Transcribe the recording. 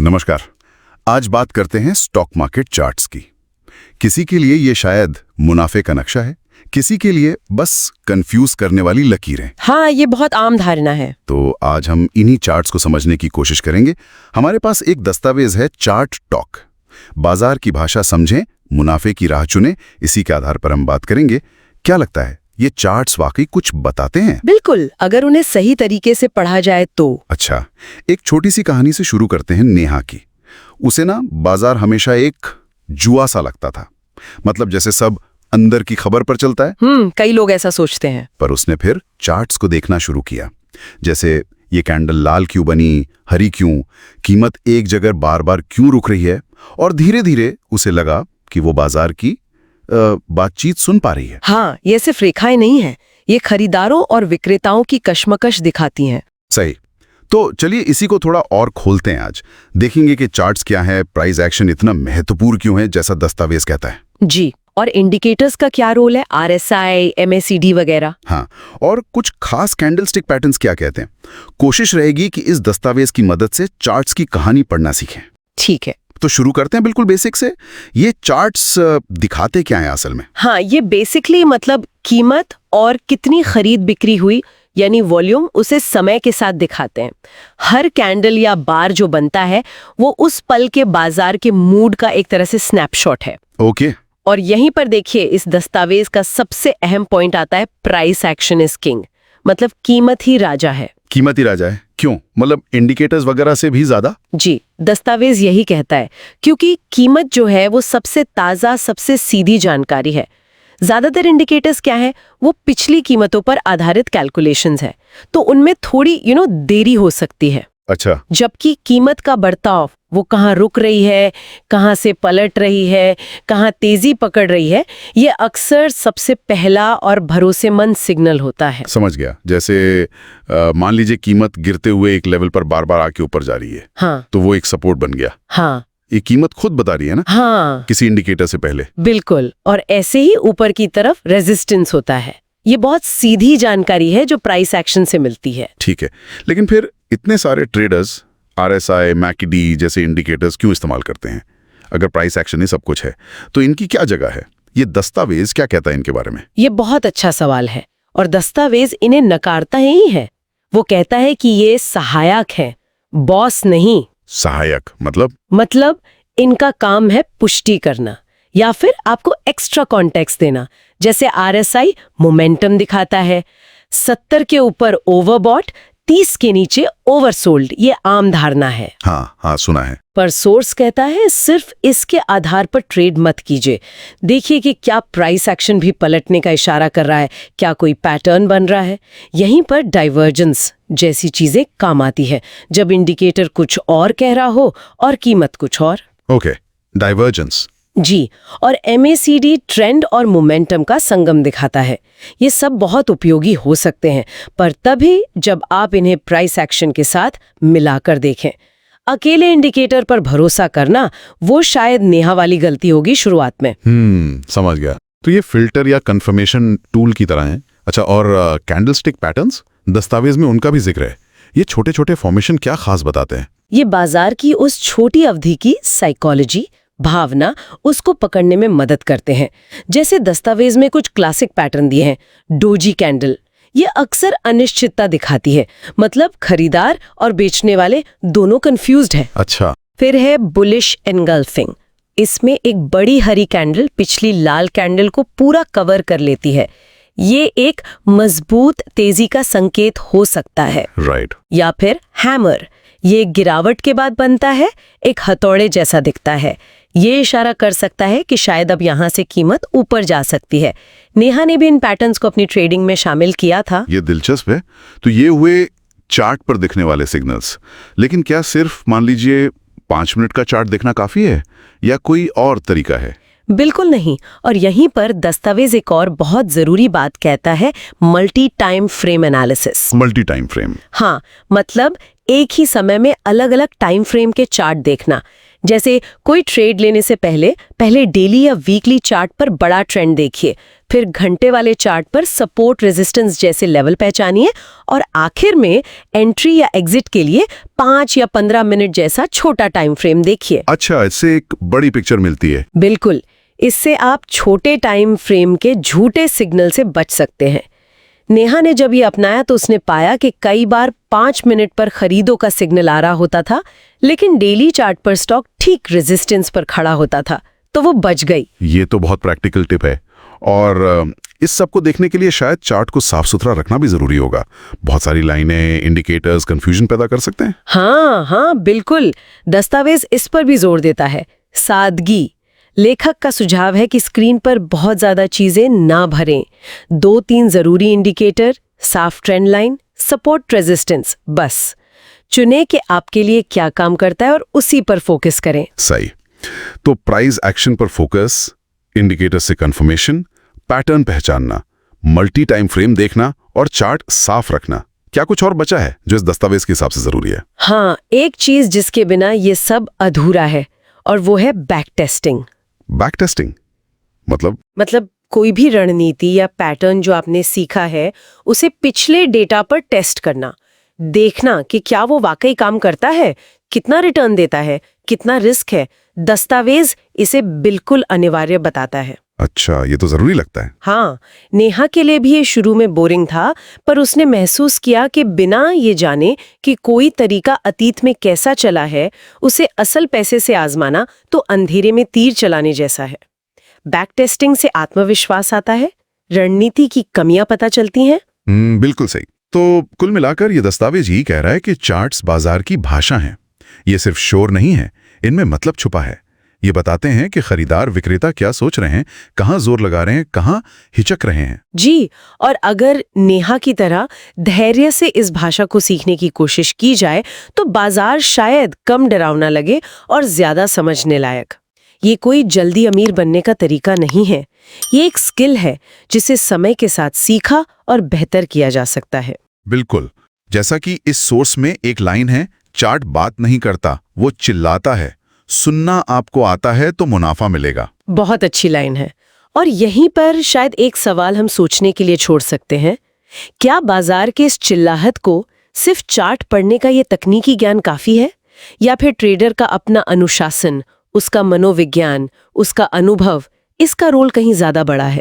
नमस्कार। आज बात करते हैं स्टॉक मार्केट चार्ट्स की। किसी के लिए ये शायद मुनाफे का नक्शा है, किसी के लिए बस कंफ्यूज करने वाली लकीरें। हाँ, ये बहुत आम धारणा है। तो आज हम इन्हीं चार्ट्स को समझने की कोशिश करेंगे। हमारे पास एक दस्तावेज है, चार्ट टॉक। बाजार की भाषा समझें, मुनाफे की राह चुनें, इसी के आधार पर हम बात करेंगे। क्या लगता है, ये चार्ट्स वाकई कुछ बताते हैं? बिल्कुल, अगर उन्हें सही तरीके से पढ़ा जाए तो। अच्छा, एक छोटी सी कहानी से शुरू करते हैं, नेहा की। उसे ना बाजार हमेशा एक जुआ सा लगता था। मतलब जैसे सब अंदर की खबर पर चलता है। कई लोग ऐसा सोचते हैं। पर उसने फिर चार्ट्स को देखना शुरू किया। जैसे ये कैंडल लाल क्यों बनी, हरी क्यों, कीमत एक जगह बार बार क्यों रुक रही है। और धीरे धीरे उसे लगा कि वो बाजार की बातचीत सुन पा रही है। हाँ, ये सिर्फ रेखाएं नहीं है, ये खरीदारों और विक्रेताओं की कश्मकश दिखाती हैं। सही। तो चलिए इसी को थोड़ा और खोलते हैं। आज देखेंगे कि चार्ट्स क्या है, प्राइस एक्शन इतना महत्वपूर्ण क्यों है जैसा दस्तावेज कहता है। जी, और इंडिकेटर्स का क्या रोल है, RSI, MACD वगैरह। हाँ, और कुछ खास कैंडलस्टिक पैटर्न्स क्या कहते हैं। कोशिश रहेगी कि इस दस्तावेज की मदद से चार्ट्स की कहानी पढ़ना सीखें। ठीक है, तो शुरू करते हैं बिल्कुल बेसिक से। ये चार्ट्स दिखाते क्या है असल में? हाँ, ये बेसिकली मतलब कीमत और कितनी खरीद बिक्री हुई, यानी वॉल्यूम, उसे समय के साथ दिखाते हैं। हर कैंडल या बार जो बनता है वो उस पल के बाजार के मूड का एक तरह से स्नैपशॉट है। ओके। और यहीं पर देखिए, इस दस्तावेज का सबसे अहम पॉइंट आता है, प्राइस एक्शन इज किंग। मतलब कीमत ही राजा है। कीमत ही राजा है क्यों? मतलब इंडिकेटर्स वगैरह से भी ज्यादा? जी, दस्तावेज यही कहता है, क्योंकि कीमत जो है वो सबसे ताजा, सबसे सीधी जानकारी है। ज्यादातर इंडिकेटर्स क्या है, वो पिछली कीमतों पर आधारित कैलकुलेशंस है, तो उनमें थोड़ी देरी हो सकती है। अच्छा। जबकि कीमत का बर्ताव, वो कहाँ रुक रही है, कहाँ से पलट रही है, कहाँ तेजी पकड़ रही है, ये अक्सर सबसे पहला और भरोसेमंद सिग्नल होता है। समझ गया। जैसे मान लीजिए कीमत गिरते हुए एक लेवल पर बार बार आके ऊपर जा रही है। हाँ, तो वो एक सपोर्ट बन गया। हाँ, ये कीमत खुद बता रही है ना? हाँ, किसी इंडिकेटर से पहले। बिल्कुल। और ऐसे ही ऊपर की तरफ रेजिस्टेंस होता है। ये बहुत सीधी जानकारी है जो प्राइस एक्शन से मिलती है। ठीक है, लेकिन फिर इतने सारे ट्रेडर्स RSI, MACD जैसे इंडिकेटर्स क्यों इस्तेमाल करते हैं? अगर प्राइस एक्शन ही सब कुछ है तो इनकी क्या जगह है? ये दस्तावेज क्या कहता है इनके बारे में? ये बहुत अच्छा सवाल है, और दस्तावेज इन्हें नकारता ही है। वो कहता है कि ये सहायक है, बॉस नहीं। सहायक मतलब इनका काम है पुष्टि करना या फिर आपको एक्स्ट्रा कॉन्टेक्स्ट देना। जैसे RSI मोमेंटम दिखाता है, 70 के ऊपर ओवरबॉट, 30 के नीचे ओवरसोल्ड, ये आम धारणा है। हाँ, सुना है। पर सोर्स कहता है सिर्फ इसके आधार पर ट्रेड मत कीजिए। देखिए कि क्या प्राइस एक्शन भी पलटने का इशारा कर रहा है, क्या कोई पैटर्न बन रहा है। यहीं पर डाइवर्जेंस जैसी चीजें काम आती है, जब इंडिकेटर कुछ और कह रहा हो और कीमत कुछ और। Okay, divergence. जी, और MACD ट्रेंड और मोमेंटम का संगम दिखाता है। ये सब बहुत उपयोगी हो सकते हैं, पर तभी जब आप इन्हें प्राइस एक्शन के साथ मिलाकर देखें। अकेले इंडिकेटर पर भरोसा करना, वो शायद नेहा वाली गलती होगी शुरुआत में। समझ गया। तो ये फिल्टर या कंफर्मेशन टूल की तरह है। अच्छा, और कैंडलस्टिक पैटर्न्स दस्तावेज में उनका भी जिक्र है। ये छोटे छोटे फॉर्मेशन क्या खास बताते हैं? ये बाजार की उस छोटी अवधि की साइकोलॉजी, भावना, उसको पकड़ने में मदद करते हैं। जैसे दस्तावेज में कुछ क्लासिक पैटर्न दिए हैं। डोजी कैंडल, ये अक्सर अनिश्चितता दिखाती है, मतलब खरीदार और बेचने वाले दोनों कंफ्यूज्ड हैं। अच्छा। फिर है बुलिश एनगल्फिंग। इसमें एक बड़ी हरी कैंडल पिछली लाल कैंडल को पूरा कवर कर लेती है। ये एक मजबूत तेजी का संकेत हो सकता है। राइट। या फिर हैमर, ये गिरावट के बाद बनता है, एक हथौड़े जैसा दिखता है। ये इशारा कर सकता है कि शायद अब यहाँ से कीमत ऊपर जा सकती है। नेहा ने भी इन पैटर्न्स को अपनी ट्रेडिंग में शामिल किया था। ये दिलचस्प है। तो ये हुए चार्ट पर दिखने वाले सिग्नल्स, लेकिन क्या सिर्फ मान लीजिए 5 मिनट का चार्ट देखना काफी है या कोई और तरीका है? बिल्कुल नहीं। और यहीं पर दस्तावेज एक और बहुत जरूरी बात कहता है, multi time frame analysis. Multi time frame? हाँ, मतलब एक ही समय में अलग अलग टाइम फ्रेम के चार्ट देखना। जैसे कोई ट्रेड लेने से पहले डेली या वीकली चार्ट पर बड़ा ट्रेंड देखिए, फिर घंटे वाले चार्ट पर सपोर्ट रेजिस्टेंस जैसे लेवल पहचानिए और आखिर में एंट्री या एग्जिट के लिए 5 या 15 मिनट जैसा छोटा टाइम फ्रेम देखिए। अच्छा, इससे एक बड़ी पिक्चर मिलती है। बिल्कुल, इससे आप छोटे टाइम फ्रेम के झूठे सिग्नल से बच सकते हैं। नेहा ने जब ये अपनाया तो उसने पाया कि कई बार 5 मिनट पर खरीदो का सिग्नल आ रहा होता था, लेकिन डेली चार्ट पर स्टॉक ठीक रेजिस्टेंस पर खड़ा होता था, तो वो बच गई। ये तो बहुत प्रैक्टिकल टिप है। और इस सब को देखने के लिए शायद चार्ट को साफ सुथरा रखना भी जरूरी होगा। बहुत सारी लाइनें, इंडिकेटर्स कंफ्यूजन पैदा कर सकते हैं। हाँ, बिल्कुल। दस्तावेज इस पर भी जोर देता है, सादगी। लेखक का सुझाव है कि स्क्रीन पर बहुत ज्यादा चीजें ना भरें। 2-3 जरूरी इंडिकेटर, साफ ट्रेंड लाइन, सपोर्ट रेजिस्टेंस, बस। चुने कि आपके लिए क्या काम करता है और उसी पर फोकस करें। सही। तो प्राइस एक्शन पर फोकस, इंडिकेटर से कंफर्मेशन, पैटर्न पहचानना, मल्टी टाइम फ्रेम देखना और चार्ट साफ रखना। क्या कुछ और बचा है जो इस दस्तावेज के हिसाब से जरूरी है? हाँ, एक चीज जिसके बिना ये सब अधूरा है, और वो है बैक टेस्टिंग। बैक टेस्टिंग मतलब कोई भी रणनीति या पैटर्न जो आपने सीखा है, उसे पिछले डेटा पर टेस्ट करना, देखना कि क्या वो वाकई काम करता है, कितना रिटर्न देता है, कितना रिस्क है। दस्तावेज इसे बिल्कुल अनिवार्य बताता है। अच्छा, ये तो जरूरी लगता है। हाँ, नेहा के लिए भी ये शुरू में बोरिंग था, पर उसने महसूस किया कि बिना ये जाने कि कोई तरीका अतीत में कैसा चला है, उसे असल पैसे से आजमाना तो अंधेरे में तीर चलाने जैसा है। बैक टेस्टिंग से आत्मविश्वास आता है, रणनीति की कमियां पता चलती हैं। बिल्कुल सही। तो कुल मिलाकर ये दस्तावेज ही कह रहा है कि चार्ट्स बाजार की भाषा हैं। ये सिर्फ शोर नहीं है, इनमें मतलब छुपा है। ये बताते हैं कि खरीदार विक्रेता क्या सोच रहे हैं, कहाँ जोर लगा रहे हैं, कहाँ हिचक रहे हैं। जी, और अगर नेहा की तरह धैर्य से इस भाषा को सीखने की कोशिश की जाए तो बाजार शायद कम डरावना लगे और ज्यादा समझने लायक। ये कोई जल्दी अमीर बनने का तरीका नहीं है, ये एक स्किल है जिसे समय के साथ सीखा और बेहतर किया जा सकता है। बिल्कुल, जैसा कि इस सोर्स में एक लाइन है, चार्ट बात नहीं करता, वो चिल्लाता है। सुनना आपको आता है तो मुनाफा मिलेगा। बहुत अच्छी लाइन है। और यहीं पर शायद एक सवाल हम सोचने के लिए छोड़ सकते हैं, क्या बाजार के इस चिल्लाहट को सिर्फ चार्ट पढ़ने का ये तकनीकी ज्ञान काफी है, या फिर ट्रेडर का अपना अनुशासन, उसका मनोविज्ञान, उसका अनुभव, इसका रोल कहीं ज्यादा बड़ा है?